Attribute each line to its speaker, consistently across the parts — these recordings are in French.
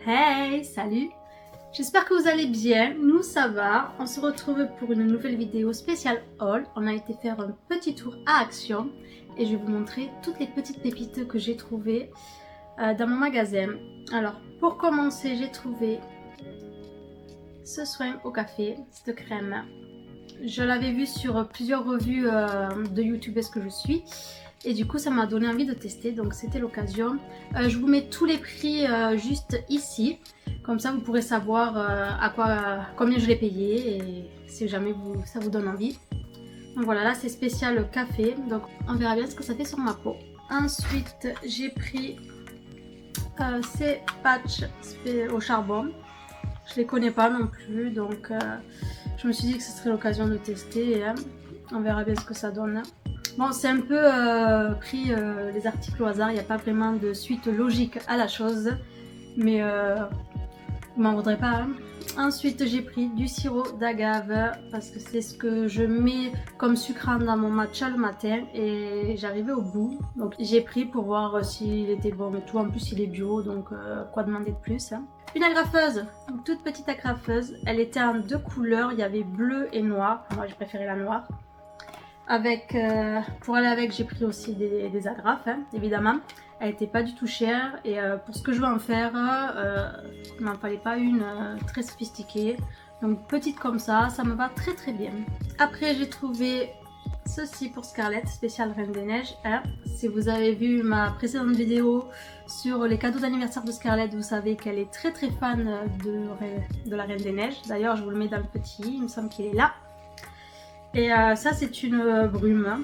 Speaker 1: Hey, salut! J'espère que vous allez bien, nous ça va. On se retrouve pour une nouvelle vidéo spéciale haul. On a été faire un petit tour à Action et je vais vous montrer toutes les petites pépites que j'ai trouvées dans mon magasin. Alors, pour commencer, j'ai trouvé ce soin au café, cette crème. Je l'avais vu sur plusieurs revues de youtubeuses que je suis. Et du coup ça m'a donné envie de tester, donc c'était l'occasion. Je vous mets tous les prix juste ici, comme ça vous pourrez savoir combien je l'ai payé et si jamais ça vous donne envie. Donc voilà, là c'est spécial café, donc on verra bien ce que ça fait sur ma peau. Ensuite j'ai pris ces patchs au charbon. Je les connais pas non plus, donc je me suis dit que ce serait l'occasion de tester. On verra bien ce que ça donne. Bon, c'est un peu pris les articles au hasard, il n'y a pas vraiment de suite logique à la chose, mais vous m'en voudrez pas. Hein. Ensuite, j'ai pris du sirop d'agave parce que c'est ce que je mets comme sucrant dans mon matcha le matin et j'arrivais au bout. Donc j'ai pris pour voir s'il était bon et tout. En plus, il est bio, donc quoi demander de plus. Hein. Une agrafeuse, une toute petite agrafeuse. Elle était en deux couleurs, il y avait bleu et noir. Moi, j'ai préféré la noire. Avec, pour aller avec, j'ai pris aussi des agrafes, hein, évidemment. Elle n'était pas du tout chère et pour ce que je veux en faire, il m'en fallait pas une très sophistiquée. Donc petite comme ça me va très très bien. Après j'ai trouvé ceci pour Scarlett, spécial Reine des Neiges. Hein. Si vous avez vu ma précédente vidéo sur les cadeaux d'anniversaire de Scarlett, vous savez qu'elle est très très fan de la Reine des Neiges. D'ailleurs je vous le mets dans le petit, il me semble qu'il est là. Et ça c'est une brume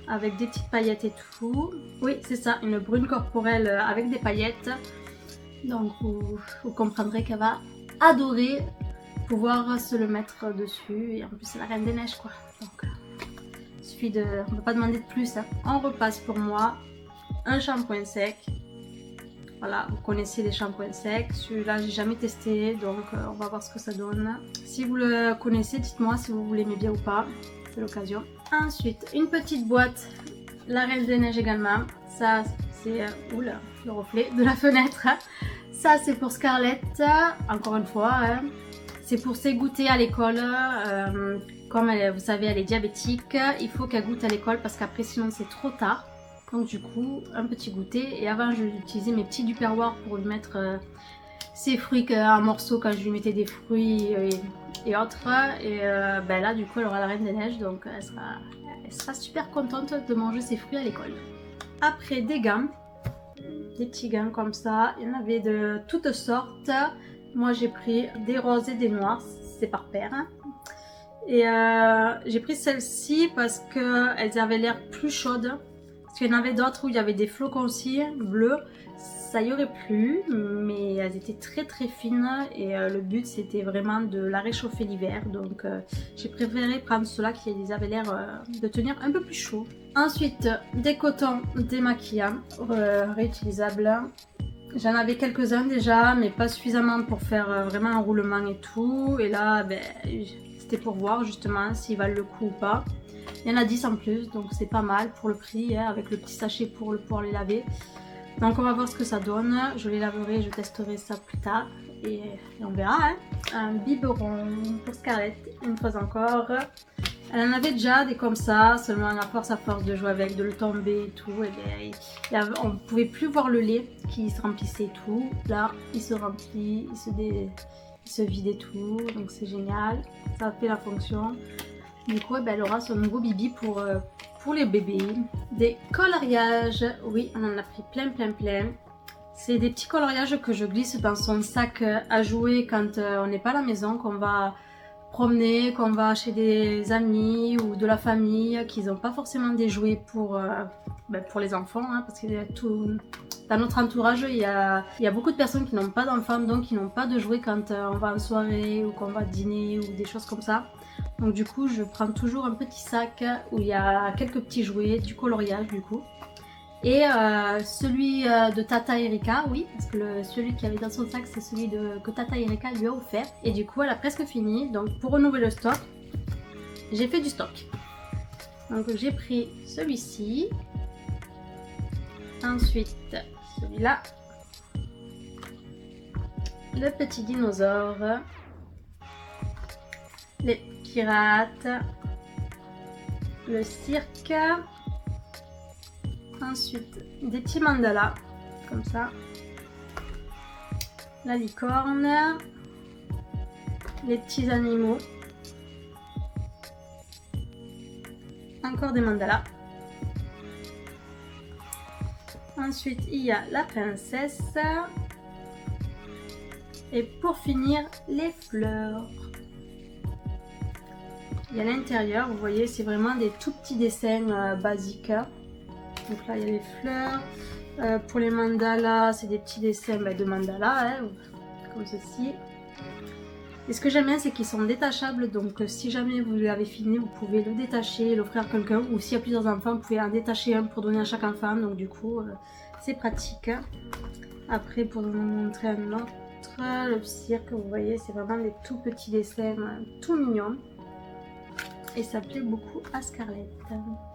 Speaker 1: avec des petites paillettes et tout. Oui c'est ça, une brune corporelle avec des paillettes. Donc vous comprendrez qu'elle va adorer pouvoir se le mettre dessus. Et en plus c'est la Reine des Neiges quoi. Donc il suffit de... on ne peut pas demander de plus. Hein. On repasse pour moi un shampoing sec. Voilà, vous connaissez les shampoings secs. Celui-là, j'ai jamais testé, donc on va voir ce que ça donne. Si vous le connaissez, dites-moi si vous l'aimez bien ou pas. C'est l'occasion. Ensuite, une petite boîte, la Reine des Neiges également. Ça, c'est... oula, le reflet de la fenêtre. Ça, c'est pour Scarlett, encore une fois. Hein. C'est pour ses goûters à l'école. Comme elle, vous savez, elle est diabétique. Il faut qu'elle goûte à l'école parce qu'après, sinon, c'est trop tard. Donc du coup, un petit goûter. Et avant, je utilisais mes petits Tupperware pour lui mettre ses fruits en morceaux quand je lui mettais des fruits et autres. Et ben là, du coup, elle aura la Reine des Neiges. Donc elle sera super contente de manger ses fruits à l'école. Après, des gants. Des petits gants comme ça. Il y en avait de toutes sortes. Moi, j'ai pris des roses et des noirs. C'est par paire. Hein. Et j'ai pris celle-ci parce qu'elles avaient l'air plus chaudes. Parce qu'il y en avait d'autres où il y avait des flocons aussi bleus, ça y aurait plu, mais elles étaient très très fines et le but c'était vraiment de la réchauffer l'hiver. Donc j'ai préféré prendre ceux-là qui avaient l'air de tenir un peu plus chaud. Ensuite, des cotons démaquillants réutilisables. J'en avais quelques-uns déjà, mais pas suffisamment pour faire vraiment un roulement et tout. Et là, ben, c'était pour voir justement s'ils valent le coup ou pas. Il y en a 10 en plus, donc c'est pas mal pour le prix, hein, avec le petit sachet pour pouvoir les laver. Donc on va voir ce que ça donne. Je les laverai, je testerai ça plus tard et on verra. Hein. Un biberon pour Scarlett, une fois encore. Elle en avait déjà des comme ça, seulement à force de jouer avec, de le tomber et tout, et bien, on ne pouvait plus voir le lait qui se remplissait et tout. Là, il se remplit, il se vide et tout, donc c'est génial. Ça a fait la fonction. Du coup, elle aura son nouveau bibi pour les bébés. Des coloriages, oui, on en a pris plein. C'est des petits coloriages que je glisse dans son sac à jouer quand on n'est pas à la maison, qu'on va promener, qu'on va chez des amis ou de la famille, qu'ils n'ont pas forcément des jouets pour les enfants, hein, parce que dans notre entourage, il y a beaucoup de personnes qui n'ont pas d'enfants, donc qui n'ont pas de jouets quand on va en soirée ou qu'on va dîner ou des choses comme ça. Donc du coup, je prends toujours un petit sac où il y a quelques petits jouets, du coloriage du coup. Et celui de Tata Erika, oui, parce que celui qui avait dans son sac, c'est celui que Tata Erika lui a offert. Et du coup, elle a presque fini. Donc pour renouveler le stock, j'ai fait du stock. Donc j'ai pris celui-ci. Ensuite, celui-là. le petit dinosaure, les pirates, le cirque, ensuite des petits mandalas comme ça, la licorne, les petits animaux, encore des mandalas. Ensuite il y a la princesse et pour finir les fleurs. Et à l'intérieur, vous voyez, c'est vraiment des tout petits dessins basiques. Donc là, il y a les fleurs. Pour les mandalas, c'est des petits dessins de mandalas, hein, comme ceci. Et ce que j'aime bien, c'est qu'ils sont détachables. Donc si jamais vous l'avez fini, vous pouvez le détacher, l'offrir à quelqu'un. Ou s'il y a plusieurs enfants, vous pouvez en détacher un pour donner à chaque enfant. Donc du coup, c'est pratique. Après, pour vous montrer un autre, le cirque, vous voyez, c'est vraiment des tout petits dessins, tout mignons. Et ça plaît beaucoup à Scarlett.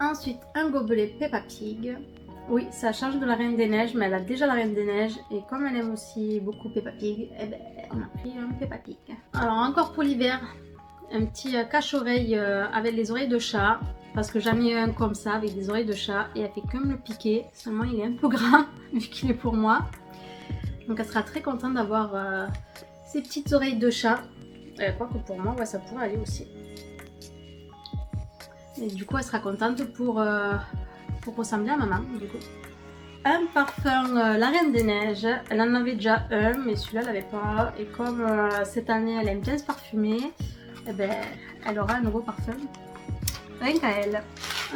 Speaker 1: Ensuite, un gobelet Peppa Pig. Oui, ça change de la Reine des Neiges, mais elle a déjà la Reine des Neiges. Et comme elle aime aussi beaucoup Peppa Pig, eh ben, on a pris un Peppa Pig. Alors encore pour l'hiver, un petit cache-oreille avec les oreilles de chat. Parce que j'en ai un comme ça, avec des oreilles de chat. Et elle fait que me le piquer. Seulement, il est un peu grand, vu qu'il est pour moi. Donc elle sera très contente d'avoir ces petites oreilles de chat. Quoique pour moi, ouais, ça pourrait aller aussi. Et du coup, elle sera contente pour ressembler à maman, du coup. Un parfum La Reine des Neiges. Elle en avait déjà un, mais celui-là, elle l'avait pas. Et comme cette année, elle aime bien se parfumer, eh ben, elle aura un nouveau parfum. Rien qu'à elle.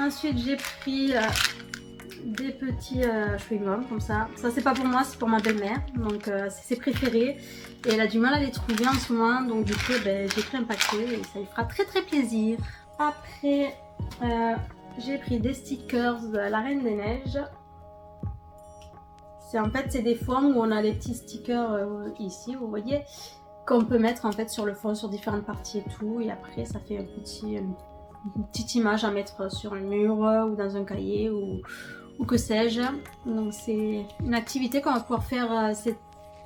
Speaker 1: Ensuite, j'ai pris des petits chewing-gums, comme ça. Ça, c'est pas pour moi, c'est pour ma belle-mère. Donc, c'est ses préférés. Et elle a du mal à les trouver en ce moment. Donc, du coup, ben, j'ai pris un paquet et ça lui fera très très plaisir. Après, j'ai pris des stickers de La Reine des Neiges. En fait, c'est des fonds où on a les petits stickers ici, vous voyez, qu'on peut mettre en fait sur le fond, sur différentes parties et tout. Et après, ça fait une petite image à mettre sur le mur ou dans un cahier ou que sais-je. Donc, c'est une activité qu'on va pouvoir faire cet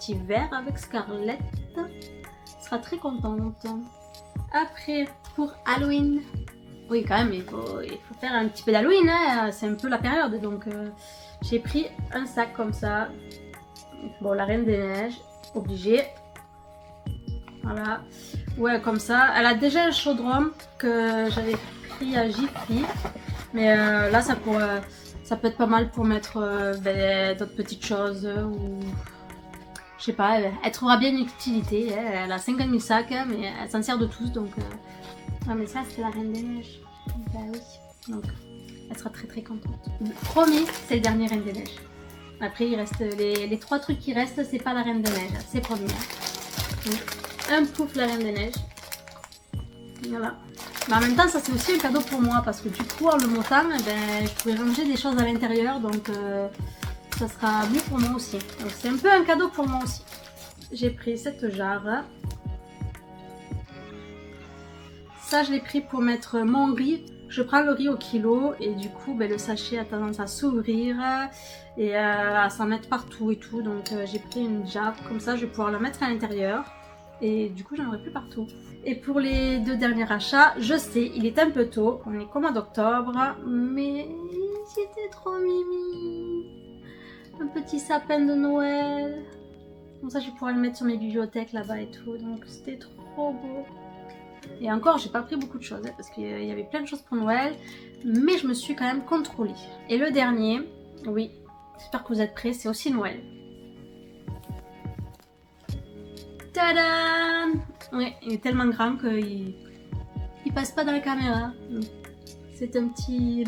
Speaker 1: hiver avec Scarlett. Elle sera très contente. Après, pour Halloween. Oui, quand même, il faut faire un petit peu d'Halloween, hein. C'est un peu la période, donc j'ai pris un sac comme ça. Bon, la Reine des Neiges, obligée. Voilà. Ouais, comme ça. Elle a déjà un chaudron que j'avais pris à Jiffy. Mais là, ça peut être pas mal pour mettre d'autres petites choses ou... Je sais pas, elle trouvera bien une utilité. Hein. Elle a 50 000 sacs, hein, mais elle s'en sert de tous, donc... Ah mais ça c'est la Reine des Neiges. Bah oui. Donc elle sera très très contente. Promis, c'est le dernier Reine des Neiges. Après il reste les 3 trucs qui restent, c'est pas la Reine des Neiges, c'est promis. Donc, un pouf la Reine des Neiges. Voilà. Mais en même temps ça c'est aussi un cadeau pour moi parce que du coup en le montant, eh ben, je pourrais ranger des choses à l'intérieur donc ça sera mieux pour moi aussi. Donc c'est un peu un cadeau pour moi aussi. J'ai pris cette jarre. Ça, je l'ai pris pour mettre mon riz. Je prends le riz au kilo et du coup, ben, le sachet a tendance à s'ouvrir et à s'en mettre partout et tout. Donc, j'ai pris une jarre comme ça, je vais pouvoir la mettre à l'intérieur et du coup, j'en aurai plus partout. Et pour les 2 derniers achats, je sais, il est un peu tôt. On est qu'au mois d'octobre, mais c'était trop mimi. Un petit sapin de Noël. Comme ça, je vais pouvoir le mettre sur mes bibliothèques là-bas et tout. Donc, c'était trop beau. Et encore, j'ai pas pris beaucoup de choses, hein, parce qu'il y avait plein de choses pour Noël, mais je me suis quand même contrôlée. Et le dernier, oui, j'espère que vous êtes prêts, c'est aussi Noël. Tadam! Ouais, il est tellement grand qu'il passe pas dans la caméra. C'est un petit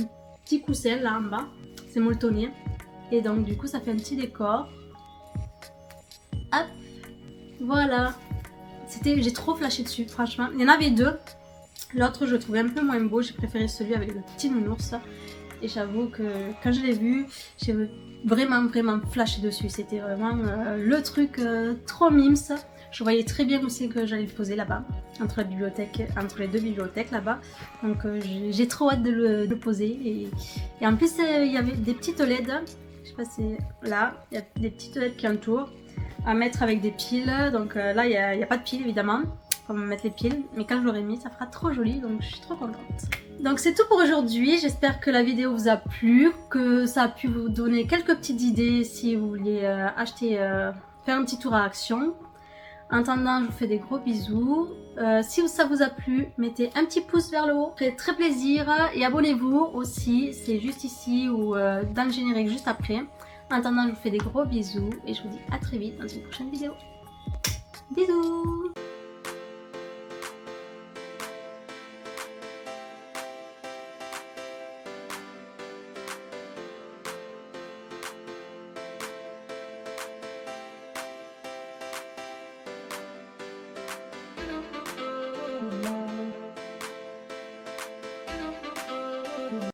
Speaker 1: coussin là en bas, c'est molletonné. Et donc du coup ça fait un petit décor. Hop, voilà. J'ai trop flashé dessus, franchement. Il y en avait 2. L'autre, je le trouvais un peu moins beau. J'ai préféré celui avec le petit nounours. Et j'avoue que quand je l'ai vu, j'ai vraiment flashé dessus. C'était vraiment le truc trop mimes. Je voyais très bien où c'est que j'allais le poser là-bas, entre les 2 bibliothèques là-bas. Donc j'ai trop hâte de le poser. Et en plus, il y avait des petites LED. Je sais pas si c'est là. Il y a des petites LED qui entourent. à mettre avec des piles. Donc là, il n'y a pas de piles évidemment. On va mettre les piles. Mais quand je l'aurai mis, ça fera trop joli. Donc je suis trop contente. Donc c'est tout pour aujourd'hui. J'espère que la vidéo vous a plu. Que ça a pu vous donner quelques petites idées si vous vouliez faire un petit tour à Action. En attendant, je vous fais des gros bisous. Si ça vous a plu, mettez un petit pouce vers le haut, ça fait très plaisir. Et abonnez-vous aussi, c'est juste ici ou dans le générique juste après. En attendant, je vous fais des gros bisous et je vous dis à très vite dans une prochaine vidéo. Bisous!